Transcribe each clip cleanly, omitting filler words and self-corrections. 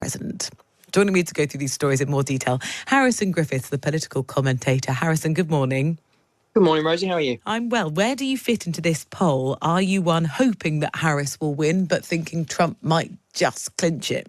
president. Joining me to go through these stories in more detail, Harrison Griffiths, the political commentator. Harrison, good morning. Good morning, Rosie. How are you? I'm well. Where do you fit into this poll? Are you one hoping that Harris will win, but thinking Trump might just clinch it?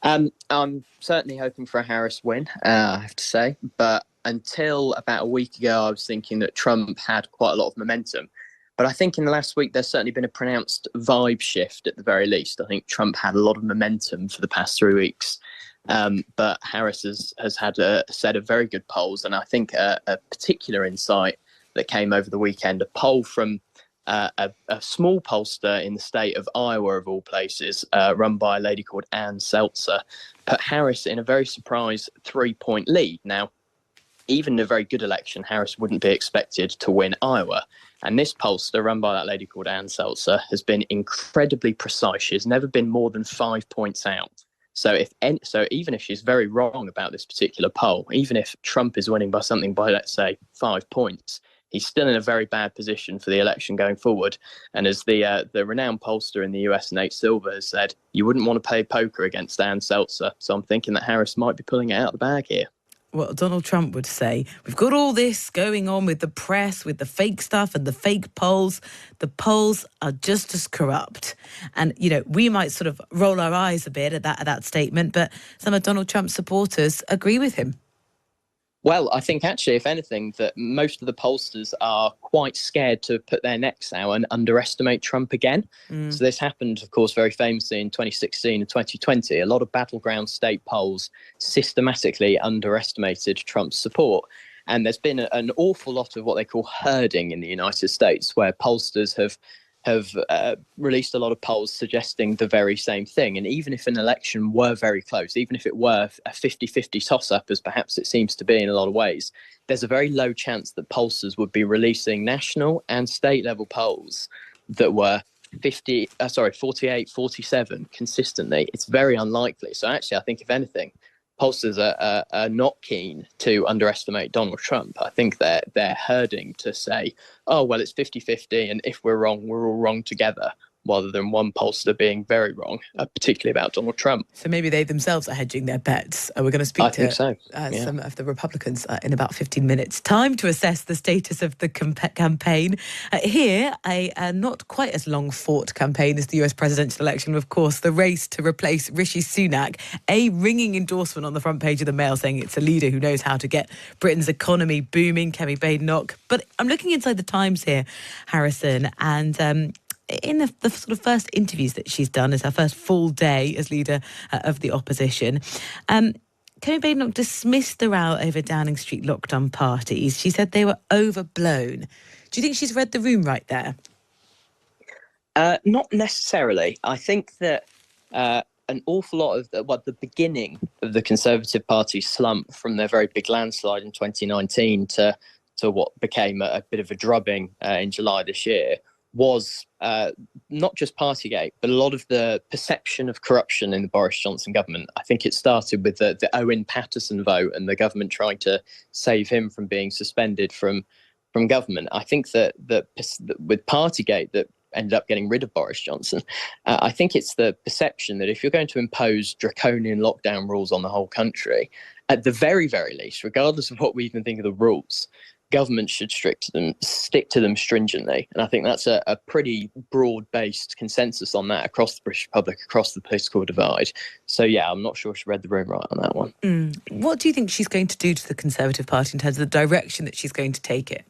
I'm certainly hoping for a Harris win, I have to say. But until about a week ago, I was thinking that Trump had quite a lot of momentum. But I think in the last week, there's certainly been a pronounced vibe shift at the very least. I think Trump had a lot of momentum for the past 3 weeks. But Harris has had a set of very good polls. And I think a particular insight that came over the weekend, a poll from a small pollster in the state of Iowa, of all places, run by a lady called Ann Seltzer, put Harris in a very surprise 3-point lead. Now, even in a very good election, Harris wouldn't be expected to win Iowa. And this pollster, run by that lady called Ann Seltzer, has been incredibly precise. She's never been more than 5 points out. So even if she's very wrong about this particular poll, even if Trump is winning by something by, let's say, 5 points, he's still in a very bad position for the election going forward. And as the renowned pollster in the US, Nate Silver, has said, you wouldn't want to play poker against Ann Seltzer. So I'm thinking that Harris might be pulling it out of the bag here. Well, Donald Trump would say, we've got all this going on with the press, with the fake stuff and the fake polls. The polls are just as corrupt. And, you know, we might sort of roll our eyes a bit at that statement, but some of Donald Trump's supporters agree with him. Well, I think actually, if anything, that most of the pollsters are quite scared to put their necks out and underestimate Trump again. So this happened, of course, very famously in 2016 and 2020. A lot of battleground state polls systematically underestimated Trump's support. And there's been an awful lot of what they call herding in the United States, where pollsters have released a lot of polls suggesting the very same thing. And even if an election were very close, even if it were a 50-50 toss-up, as perhaps it seems to be in a lot of ways, there's a very low chance that pollsters would be releasing national and state level polls that were 48, 47 consistently. It's very unlikely. So actually, I think if anything, pollsters are not keen to underestimate Donald Trump. I think they're herding to say, oh, well, it's 50-50, and if we're wrong, we're all wrong together, rather than one pollster being very wrong, particularly about Donald Trump. So maybe they themselves are hedging their bets. We're going to speak to some of the Republicans in about 15 minutes. Time to assess the status of the campaign. Here, a not quite as long-fought campaign as the US presidential election. Of course, the race to replace Rishi Sunak, a ringing endorsement on the front page of the Mail saying it's a leader who knows how to get Britain's economy booming, Kemi Badenoch. But I'm looking inside the Times here, Harrison, and in the sort of first interviews that she's done as her first full day as leader of the opposition, Kemi Badenoch dismissed the row over Downing Street lockdown parties. She said they were overblown. Do you think she's read the room right there? Not necessarily. I think that an awful lot of the beginning of the Conservative Party slump from their very big landslide in 2019 to what became a bit of a drubbing in July this year was not just Partygate, but a lot of the perception of corruption in the Boris Johnson government. I think it started with the Owen Paterson vote and the government trying to save him from being suspended from government. I think that with Partygate that ended up getting rid of Boris Johnson, I think it's the perception that if you're going to impose draconian lockdown rules on the whole country, at the very, very least, regardless of what we even think of the rules, government should stick to them stringently. And I think that's a pretty broad-based consensus on that across the British public, across the political divide. So, yeah, I'm not sure she read the room right on that one. What do you think she's going to do to the Conservative Party in terms of the direction that she's going to take it?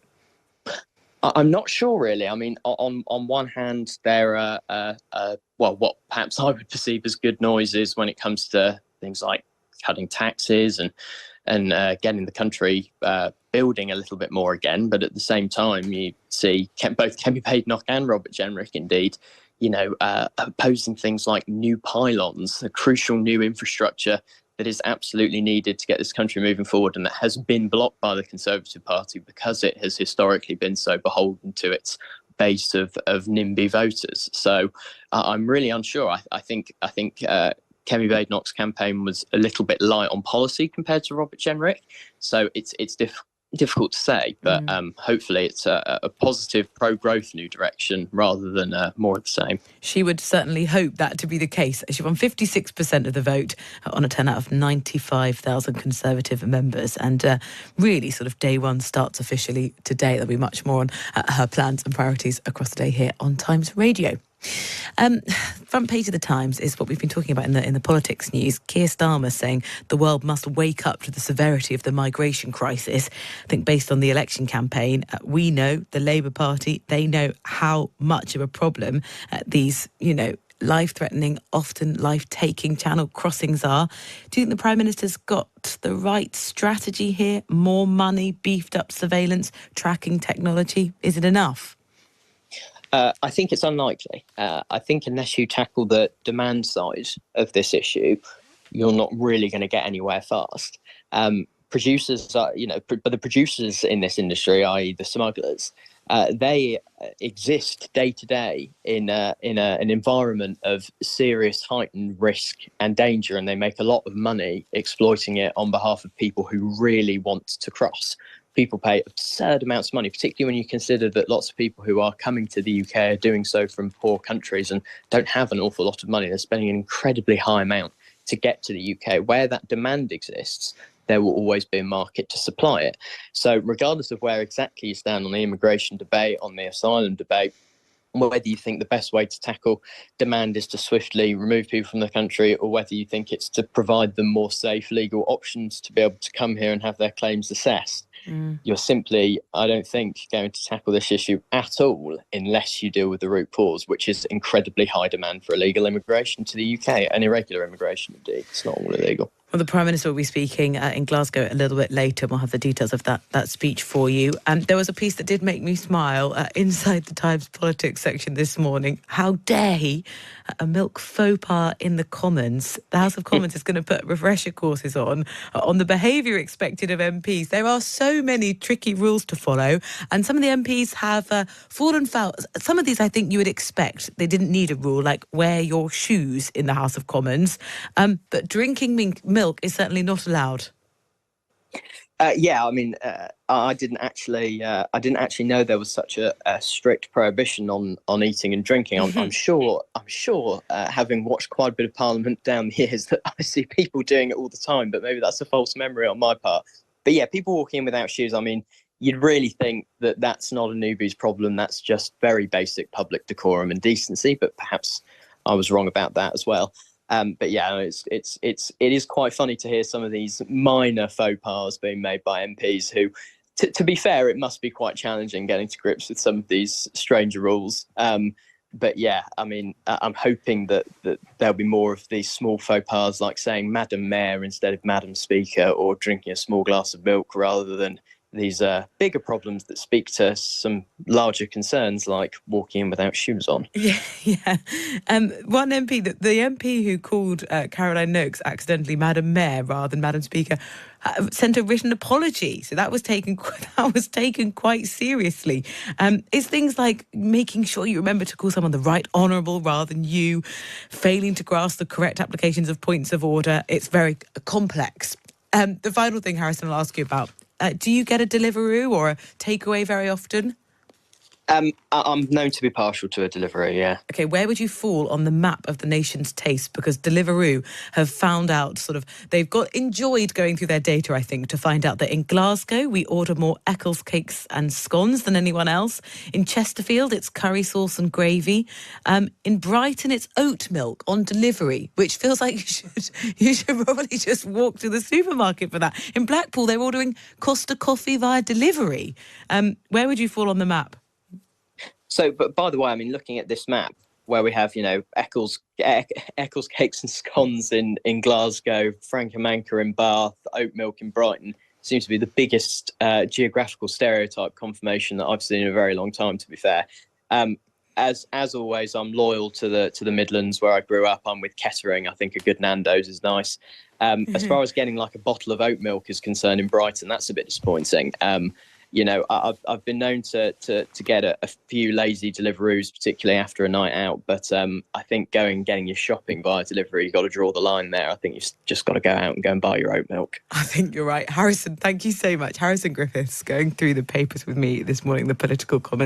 I'm not sure, really. I mean, on one hand, there are, what perhaps I would perceive as good noises when it comes to things like cutting taxes and getting the country building a little bit more again. But at the same time, you see both Kemi Badenoch and Robert Jenrick, indeed, opposing things like new pylons, a crucial new infrastructure that is absolutely needed to get this country moving forward, and that has been blocked by the Conservative Party because it has historically been so beholden to its base of NIMBY voters. So I'm really unsure. I think Kemi Badenoch's campaign was a little bit light on policy compared to Robert Jenrick. So it's difficult difficult to say, but hopefully it's a positive pro-growth new direction rather than more of the same. She would certainly hope that to be the case. She won 56% of the vote on a turnout of 95,000 Conservative members, and really sort of day one starts officially today. There'll be much more on her plans and priorities across the day here on Times Radio. Front page of the Times is what we've been talking about in the politics news. Keir Starmer saying the world must wake up to the severity of the migration crisis. I think based on the election campaign, we know, the Labour Party, they know how much of a problem these, life-threatening, often life-taking channel crossings are. Do you think the Prime Minister's got the right strategy here? More money, beefed up surveillance, tracking technology? Is it enough? I think it's unlikely. I think unless you tackle the demand side of this issue, you're not really going to get anywhere fast. Producers are, but the producers in this industry, i.e. the smugglers, they exist day to day in an environment of serious heightened risk and danger, and they make a lot of money exploiting it on behalf of people who really want to cross. People pay absurd amounts of money, particularly when you consider that lots of people who are coming to the UK are doing so from poor countries and don't have an awful lot of money. They're spending an incredibly high amount to get to the UK. Where that demand exists, there will always be a market to supply it. So regardless of where exactly you stand on the immigration debate, on the asylum debate, whether you think the best way to tackle demand is to swiftly remove people from the country, or whether you think it's to provide them more safe legal options to be able to come here and have their claims assessed, you're simply, I don't think, going to tackle this issue at all unless you deal with the root cause, which is incredibly high demand for illegal immigration to the UK, and irregular immigration indeed. It's not all illegal. Well, the Prime Minister will be speaking in Glasgow a little bit later, and we'll have the details of that speech for you. And there was a piece that did make me smile inside the Times politics section this morning. How dare he? A milk faux pas in the Commons. The House of Commons is going to put refresher courses on the behaviour expected of MPs. There are so many tricky rules to follow, and some of the MPs have fallen foul. Some of these I think you would expect. They didn't need a rule, like wear your shoes in the House of Commons. But drinking milk is certainly not allowed. I didn't actually know there was such a strict prohibition on eating and drinking. I'm sure, having watched quite a bit of Parliament down the years, that I see people doing it all the time. But maybe that's a false memory on my part. But yeah, people walking in without shoes. I mean, you'd really think that that's not a newbie's problem. That's just very basic public decorum and decency. But perhaps I was wrong about that as well. But yeah, it is quite funny to hear some of these minor faux pas being made by MPs who, to be fair, it must be quite challenging getting to grips with some of these stranger rules. But yeah, I mean, I'm hoping that there'll be more of these small faux pas, like saying Madam Mayor instead of Madam Speaker, or drinking a small glass of milk rather than these bigger problems that speak to some larger concerns, like walking in without shoes on. Yeah. One MP, the MP who called Caroline Noakes accidentally Madam Mayor rather than Madam Speaker, sent a written apology. So that was taken quite seriously. It's things like making sure you remember to call someone the right honourable rather than you, failing to grasp the correct applications of points of order. It's very complex. The final thing, Harrison, I'll ask you about. Do you get a Deliveroo or a takeaway very often? I'm known to be partial to a Deliveroo, yeah. OK, where would you fall on the map of the nation's taste? Because Deliveroo have found out they've enjoyed going through their data, I think, to find out that in Glasgow, we order more Eccles cakes and scones than anyone else. In Chesterfield, it's curry sauce and gravy. In Brighton, it's oat milk on delivery, which feels like you should probably just walk to the supermarket for that. In Blackpool, they're ordering Costa coffee via delivery. Where would you fall on the map? So, but by the way, I mean, looking at this map where we have, Eccles cakes and scones in Glasgow, Francomanca in Bath, oat milk in Brighton, seems to be the biggest geographical stereotype confirmation that I've seen in a very long time, to be fair. As always, I'm loyal to the Midlands where I grew up. I'm with Kettering. I think a good Nando's is nice. As far as getting like a bottle of oat milk is concerned in Brighton, that's a bit disappointing. I've been known to get a few lazy Deliveroos, particularly after a night out. But I think getting your shopping via delivery, you've got to draw the line there. I think you've just got to go out and go and buy your oat milk. I think you're right. Harrison, thank you so much. Harrison Griffiths going through the papers with me this morning, the political commentator.